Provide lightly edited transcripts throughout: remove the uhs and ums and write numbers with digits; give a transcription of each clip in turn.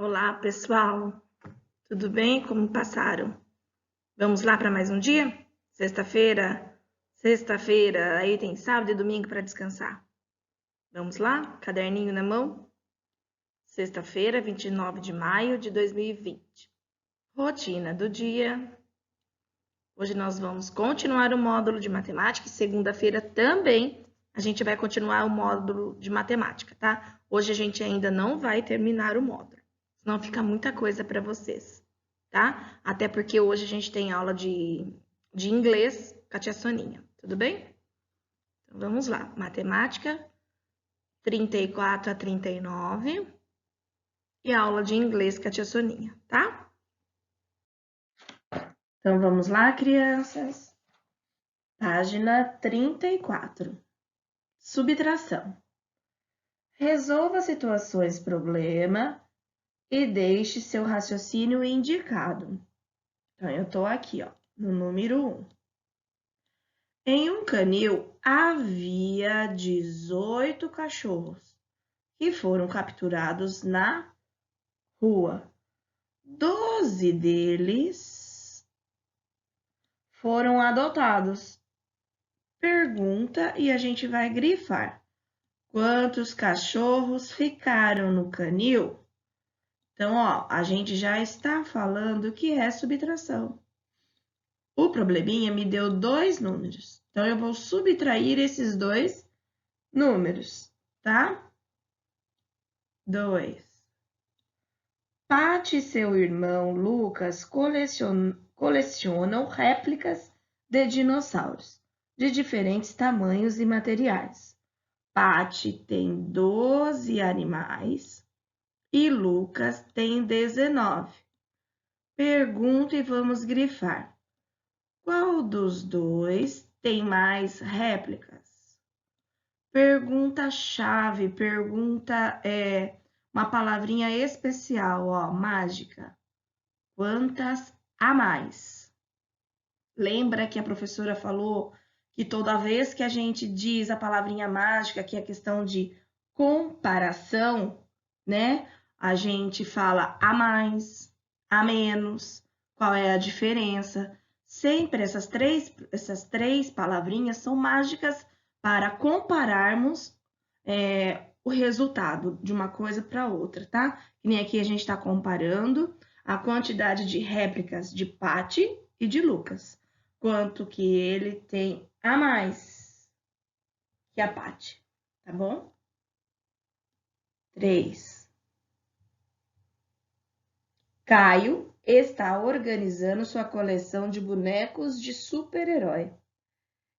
Olá, pessoal. Tudo bem? Como passaram? Vamos lá para mais um dia? Sexta-feira. Sexta-feira, aí tem sábado e domingo para descansar. Vamos lá? Caderninho na mão? Sexta-feira, 29 de maio de 2020. Rotina do dia. Hoje nós vamos continuar o módulo de matemática e segunda-feira também a gente vai continuar o módulo de matemática, tá? Hoje a gente ainda não vai terminar o módulo, senão fica muita coisa para vocês, tá? Até porque hoje a gente tem aula de inglês com a tia Soninha, tudo bem? Então vamos lá, matemática 34 a 39 e aula de inglês com a tia Soninha, tá? Então vamos lá, crianças. Página 34. Subtração. Resolva situações problema e deixe seu raciocínio indicado. Então, eu estou aqui, ó, no número 1. Em um canil havia 18 cachorros que foram capturados na rua. 12 deles foram adotados. Pergunta e a gente vai grifar. Quantos cachorros ficaram no canil? Então, ó, a gente já está falando que é subtração. O probleminha me deu dois números. Então, eu vou subtrair esses dois números, tá? 2. Paty e seu irmão Lucas colecionam réplicas de dinossauros de diferentes tamanhos e materiais. Paty tem 12 animais e Lucas tem 19. Pergunta e vamos grifar. Qual dos dois tem mais réplicas? Pergunta-chave, pergunta uma palavrinha especial, ó, mágica. Quantas a mais? Lembra que a professora falou que toda vez que a gente diz a palavrinha mágica, que é questão de comparação, né? A gente fala a mais, a menos, qual é a diferença. Sempre essas três palavrinhas são mágicas para compararmos o resultado de uma coisa para outra, tá? Que nem aqui a gente está comparando a quantidade de réplicas de Paty e de Lucas. Quanto que ele tem a mais que a Paty, tá bom? 3. Caio está organizando sua coleção de bonecos de super-herói.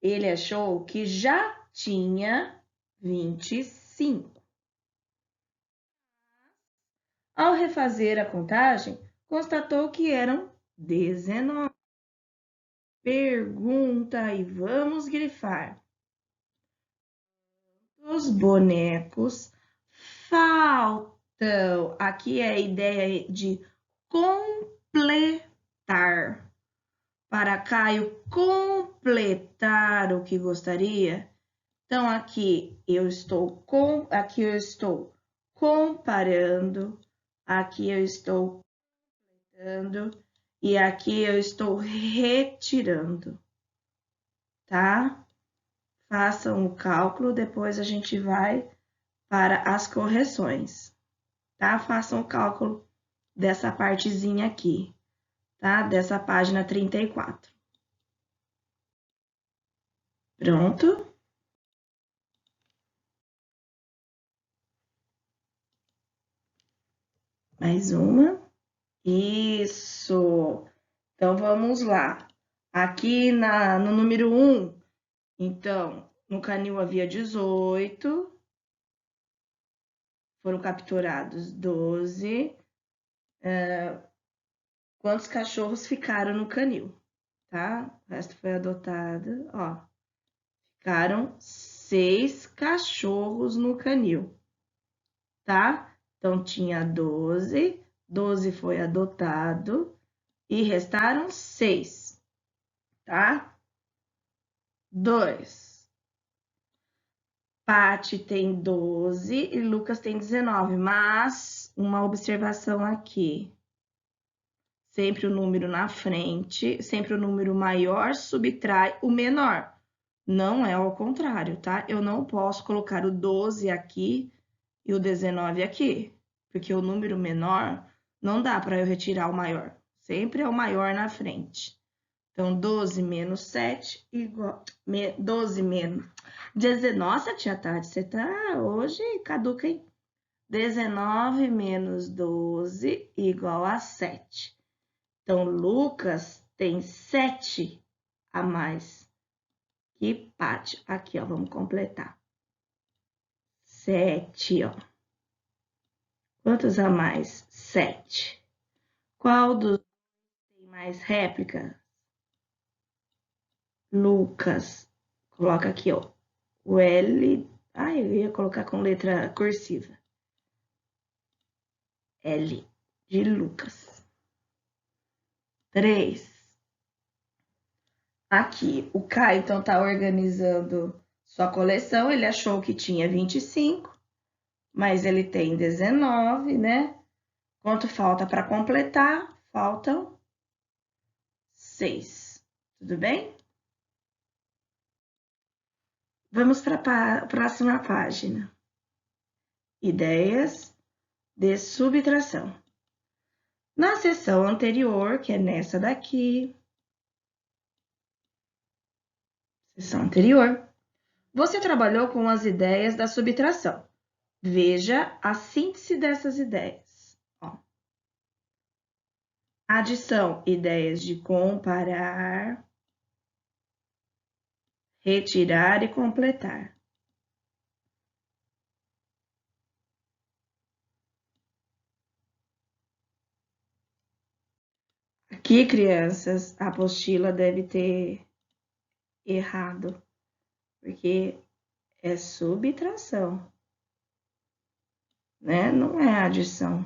Ele achou que já tinha 25. Ao refazer a contagem, constatou que eram 19. Pergunta e vamos grifar. Os bonecos faltam. Aqui é a ideia de completar. Para Caio completar o que gostaria. Então, aqui eu estou comparando, aqui eu estou completando e aqui eu estou retirando, tá? Façam o cálculo, depois a gente vai para as correções, tá? Façam o cálculo dessa partezinha aqui, tá? Dessa página 34. Pronto? Mais uma. Isso. Então, vamos lá. Aqui no número 1, então, no canil havia 18, foram capturados 12. Quantos cachorros ficaram no canil, tá? O resto foi adotado, ó. Ficaram 6 cachorros no canil, tá? Então, tinha 12, 12 foi adotado e restaram 6, tá? 2. Paty tem 12 e Lucas tem 19, mas uma observação aqui. Sempre o número na frente, sempre o número maior subtrai o menor. Não é ao contrário, tá? Eu não posso colocar o 12 aqui e o 19 aqui, porque o número menor não dá para eu retirar o maior. Sempre é o maior na frente. Então, 12 menos 7 igual... 12 menos... Nossa, tia Tati, você tá hoje caduca, hein? 19 menos 12 igual a 7. Então, Lucas tem 7 a mais que Paty. Aqui, ó, vamos completar. 7, ó. Quantos a mais? 7. Qual dos tem mais réplica? Lucas. Coloca aqui, ó. O L. Ah, eu ia colocar com letra cursiva. L de Lucas. 3. Aqui, o Caio, então, tá organizando sua coleção. Ele achou que tinha 25, mas ele tem 19, né? Quanto falta para completar? Faltam 6. Tudo bem? Vamos para a próxima página. Ideias de subtração. Na seção anterior, que é nessa daqui, seção anterior, você trabalhou com as ideias da subtração. Veja a síntese dessas ideias. Ó. Adição, ideias de comparar, retirar e completar. Aqui, crianças, a apostila deve ter errado, porque é subtração, né? Não é adição.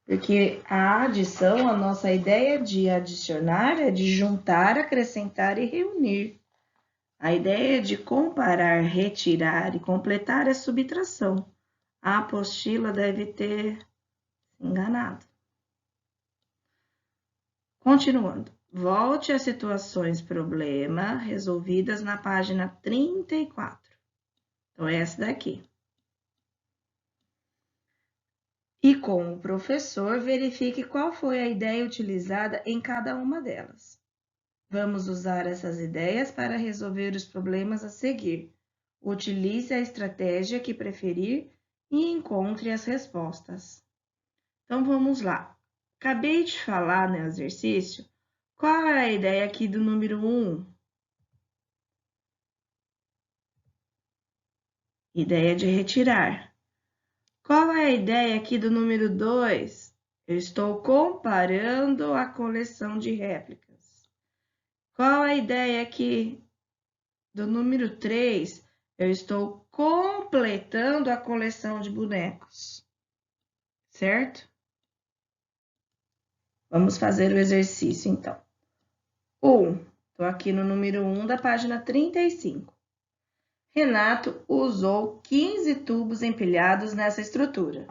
Porque a adição, a nossa ideia de adicionar é de juntar, acrescentar e reunir. A ideia de comparar, retirar e completar é subtração. A apostila deve ter se enganado. Continuando. Volte às situações problema resolvidas na página 34. Então, é essa daqui. E com o professor, verifique qual foi a ideia utilizada em cada uma delas. Vamos usar essas ideias para resolver os problemas a seguir. Utilize a estratégia que preferir e encontre as respostas. Então, vamos lá. Acabei de falar no exercício. Qual é a ideia aqui do número 1? Ideia de retirar. Qual é a ideia aqui do número 2? Eu estou comparando a coleção de réplicas. Qual é a ideia aqui do número 3? Eu estou completando a coleção de bonecos. Certo? Vamos fazer o exercício, então. 1. Estou aqui no número 1 da página 35. Renato usou 15 tubos empilhados nessa estrutura.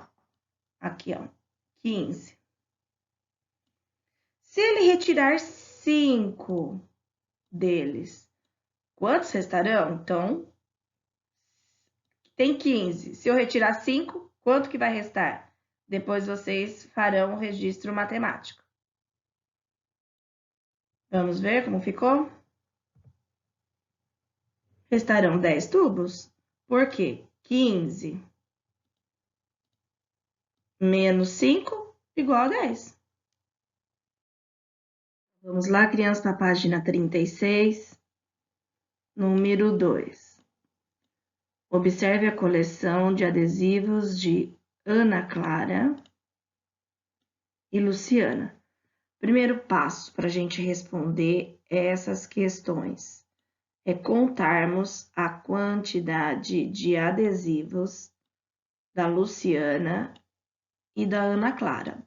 Aqui, ó, 15. Se ele retirar 5 deles, quantos restarão? Então, tem 15. Se eu retirar 5, quanto que vai restar? Depois vocês farão o registro matemático. Vamos ver como ficou? Restarão 10 tubos. Por quê? 15 menos 5 igual a 10. Vamos lá, crianças, para a página 36, número 2. Observe a coleção de adesivos de Ana Clara e Luciana. Primeiro passo para a gente responder essas questões é contarmos a quantidade de adesivos da Luciana e da Ana Clara.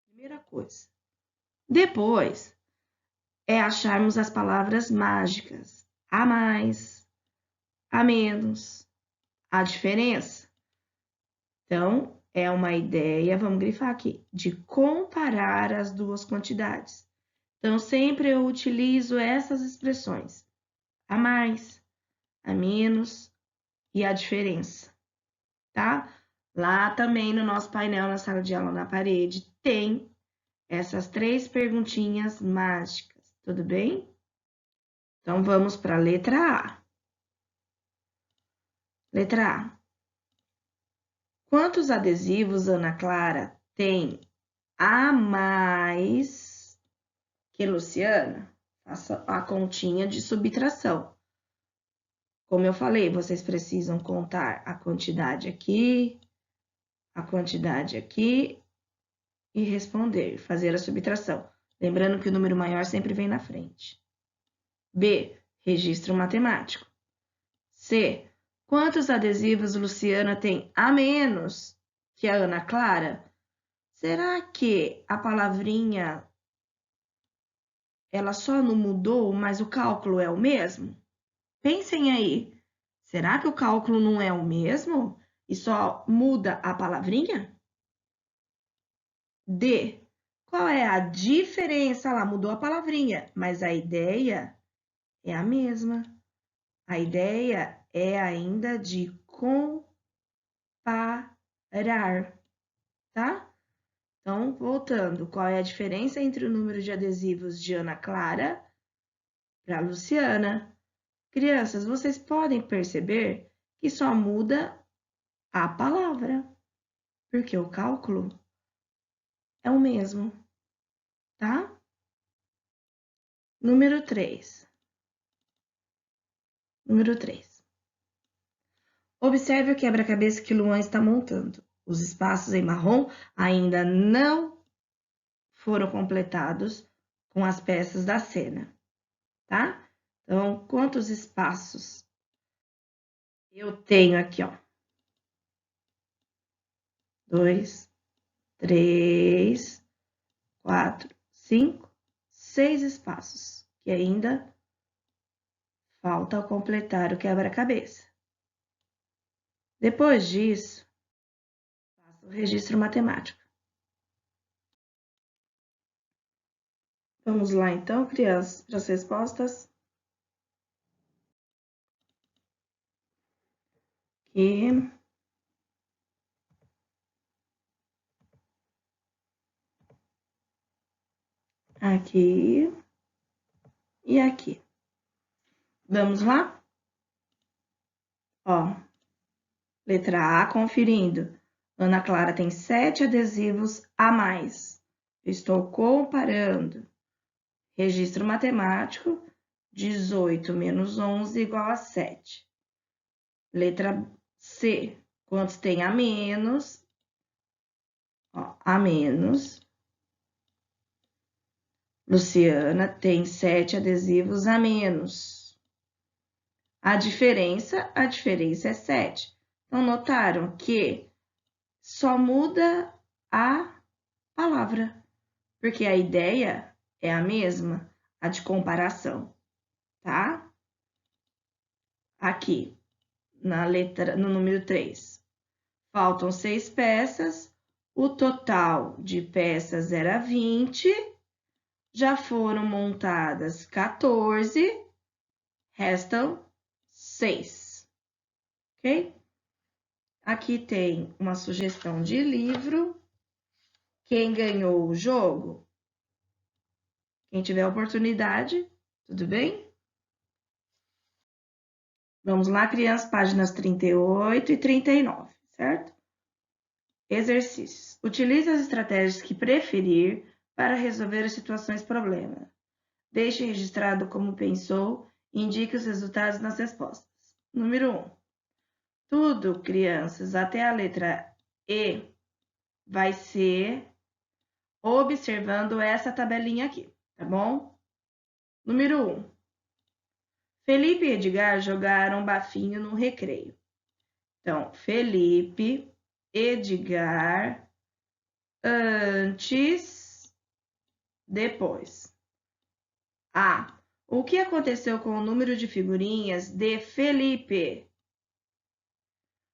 Primeira coisa. Depois é acharmos as palavras mágicas: a mais, a menos, a diferença. Então, é uma ideia, vamos grifar aqui, de comparar as duas quantidades. Então, sempre eu utilizo essas expressões: a mais, a menos e a diferença, tá? Lá também no nosso painel, na sala de aula na parede, tem essas 3 perguntinhas mágicas, tudo bem? Então, vamos para a letra A. Letra A. Quantos adesivos Ana Clara tem a mais que Luciana? Faça a continha de subtração. Como eu falei, vocês precisam contar a quantidade aqui e responder, fazer a subtração. Lembrando que o número maior sempre vem na frente. B. Registro matemático. C. Quantos adesivos Luciana tem a menos que a Ana Clara? Será que a palavrinha ela só não mudou, mas o cálculo é o mesmo? Pensem aí. Será que o cálculo não é o mesmo e só muda a palavrinha? D. Qual é a diferença? Lá mudou a palavrinha, mas a ideia é a mesma. A ideia é ainda de comparar, tá? Então, voltando, qual é a diferença entre o número de adesivos de Ana Clara para Luciana? Crianças, vocês podem perceber que só muda a palavra, porque o cálculo é o mesmo, tá? Número 3. Número 3. Observe o quebra-cabeça que Luan está montando. Os espaços em marrom ainda não foram completados com as peças da cena, tá? Então, quantos espaços eu tenho aqui, ó? 2, 3, 4, 5, 6 espaços, que ainda falta completar o quebra-cabeça. Depois disso, faça o registro matemático. Vamos lá, então, crianças, para as respostas. Aqui e aqui. Vamos lá? Ó, letra A, conferindo. Ana Clara tem 7 adesivos a mais. Estou comparando. Registro matemático, 18 menos 11 igual a 7. Letra C, quantos tem a menos? Ó, a menos. Luciana tem 7 adesivos a menos. A diferença é 7. Então, notaram que só muda a palavra, porque a ideia é a mesma, a de comparação, tá? Aqui, no número 3, faltam 6 peças, o total de peças era 20, já foram montadas 14, restam 6, ok? Aqui tem uma sugestão de livro. Quem ganhou o jogo? Quem tiver oportunidade, tudo bem? Vamos lá, crianças, páginas 38 e 39, certo? Exercícios. Utilize as estratégias que preferir para resolver as situações problema. Deixe registrado como pensou e indique os resultados nas respostas. Número 1. Tudo, crianças, até a letra E vai ser observando essa tabelinha aqui, tá bom? Número 1. Felipe e Edgar jogaram bafinho no recreio. Então, Felipe, Edgar, antes, depois. A. O que aconteceu com o número de figurinhas de Felipe?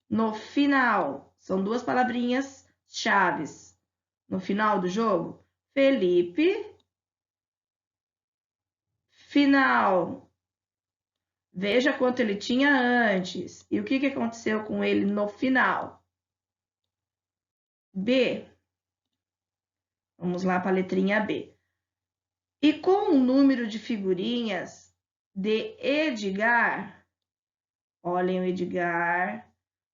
No final, são duas palavrinhas chaves. No final do jogo, Felipe, final. Veja quanto ele tinha antes. E o que aconteceu com ele no final? B. Vamos lá para a letrinha B. E com o número de figurinhas de Edgar, olhem o Edgar.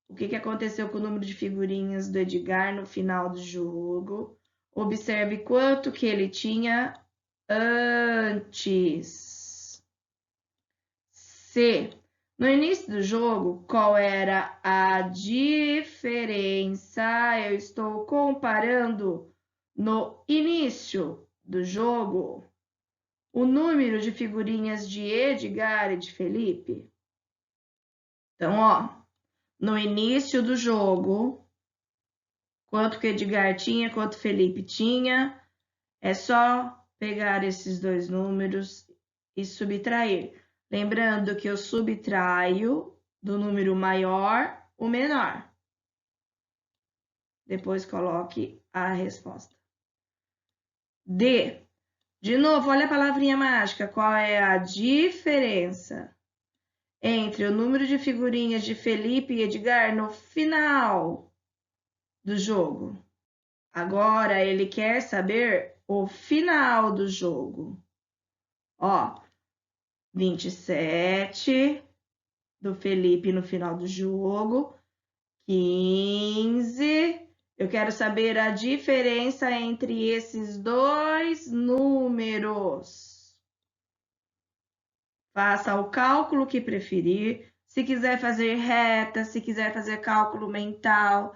O que aconteceu com o número de figurinhas do Edgar no final do jogo? Observe quanto que ele tinha antes. C. No início do jogo, qual era a diferença? Eu estou comparando no início do jogo o número de figurinhas de Edgar e de Felipe. Então, ó, no início do jogo, quanto que Edgar tinha, quanto Felipe tinha, é só pegar esses dois números e subtrair. Lembrando que eu subtraio do número maior o menor. Depois coloque a resposta. D. De novo, olha a palavrinha mágica. Qual é a diferença entre o número de figurinhas de Felipe e Edgar no final do jogo? Agora ele quer saber o final do jogo. Ó, 27 do Felipe no final do jogo, 15. Eu quero saber a diferença entre esses dois números. Faça o cálculo que preferir. Se quiser fazer reta, se quiser fazer cálculo mental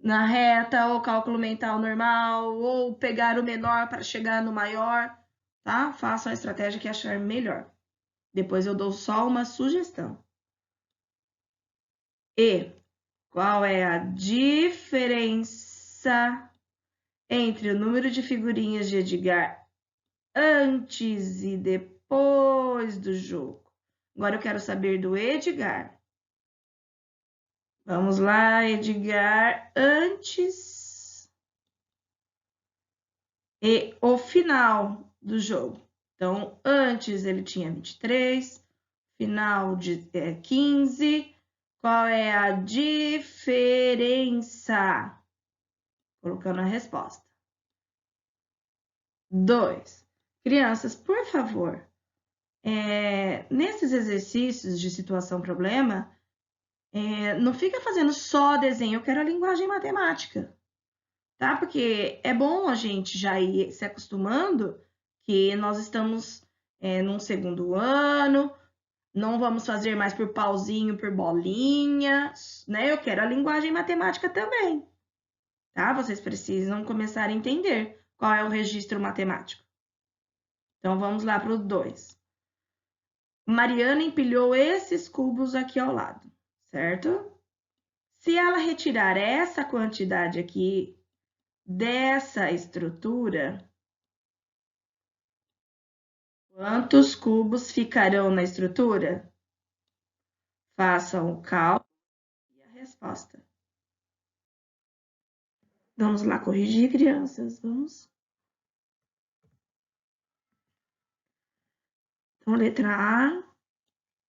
na reta, ou cálculo mental normal, ou pegar o menor para chegar no maior, tá? Faça a estratégia que achar melhor. Depois eu dou só uma sugestão. E qual é a diferença entre o número de figurinhas de Edgar antes e depois do jogo? Agora eu quero saber do Edgar. Vamos lá, Edgar, antes e o final do jogo. Então, antes ele tinha 23, final de 15. Qual é a diferença? Colocando a resposta. 2. Crianças, por favor, nesses exercícios de situação-problema, não fica fazendo só desenho, eu quero a linguagem matemática, tá? Porque é bom a gente já ir se acostumando que nós estamos num segundo ano, não vamos fazer mais por pauzinho, por bolinha, né? Eu quero a linguagem matemática também, tá? Vocês precisam começar a entender qual é o registro matemático. Então, vamos lá para o 2. Mariana empilhou esses cubos aqui ao lado, certo? Se ela retirar essa quantidade aqui dessa estrutura, quantos cubos ficarão na estrutura? Façam o cálculo e a resposta. Vamos lá corrigir, crianças. Vamos. Então, letra A,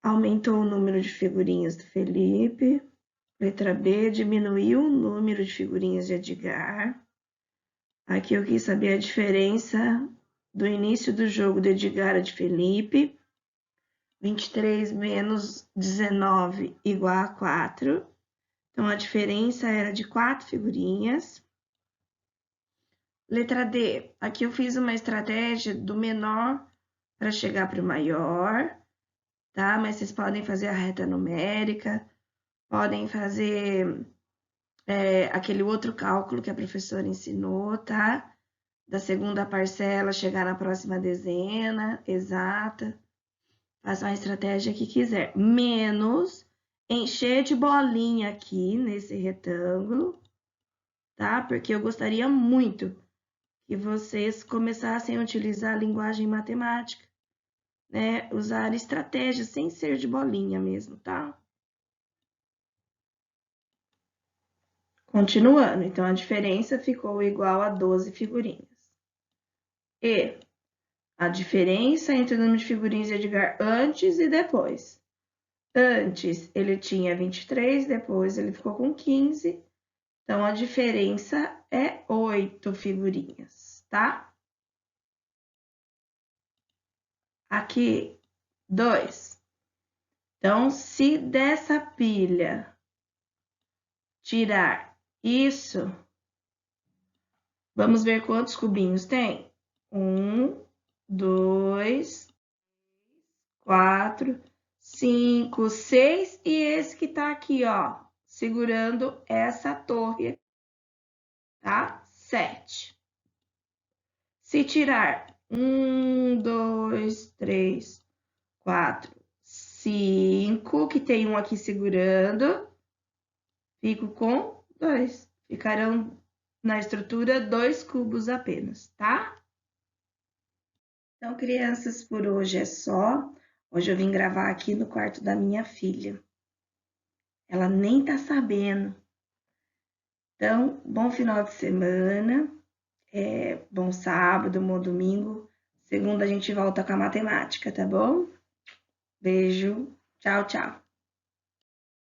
aumentou o número de figurinhas do Felipe. Letra B, diminuiu o número de figurinhas de Edgar. Aqui eu quis saber a diferença do início do jogo de Edgar e de Felipe. 23 menos 19 igual a 4. Então, a diferença era de 4 figurinhas. Letra D, aqui eu fiz uma estratégia do menor para chegar para o maior, tá? Mas vocês podem fazer a reta numérica, podem fazer aquele outro cálculo que a professora ensinou, tá? Da segunda parcela, chegar na próxima dezena exata. Faça a estratégia que quiser. Menos encher de bolinha aqui nesse retângulo, tá? Porque eu gostaria muito que vocês começassem a utilizar a linguagem matemática né, usar estratégias sem ser de bolinha mesmo, tá? Continuando, então a diferença ficou igual a 12 figurinhas. E a diferença entre o número de figurinhas de Edgar antes e depois. Antes ele tinha 23, depois ele ficou com 15. Então a diferença é 8 figurinhas, tá? Aqui, 2. Então, se dessa pilha tirar isso, vamos ver quantos cubinhos tem? 1, 2, 4, 5, 6 e esse que tá aqui, ó, segurando essa torre, tá? 7. Se tirar 1, 2, 3, 4, 5, que tem um aqui segurando, fico com 2. Ficarão na estrutura 2 cubos apenas, tá? Então, crianças, por hoje é só. Hoje eu vim gravar aqui no quarto da minha filha. Ela nem tá sabendo. Então, bom final de semana, bom sábado, bom domingo. Segunda a gente volta com a matemática, tá bom? Beijo, tchau, tchau.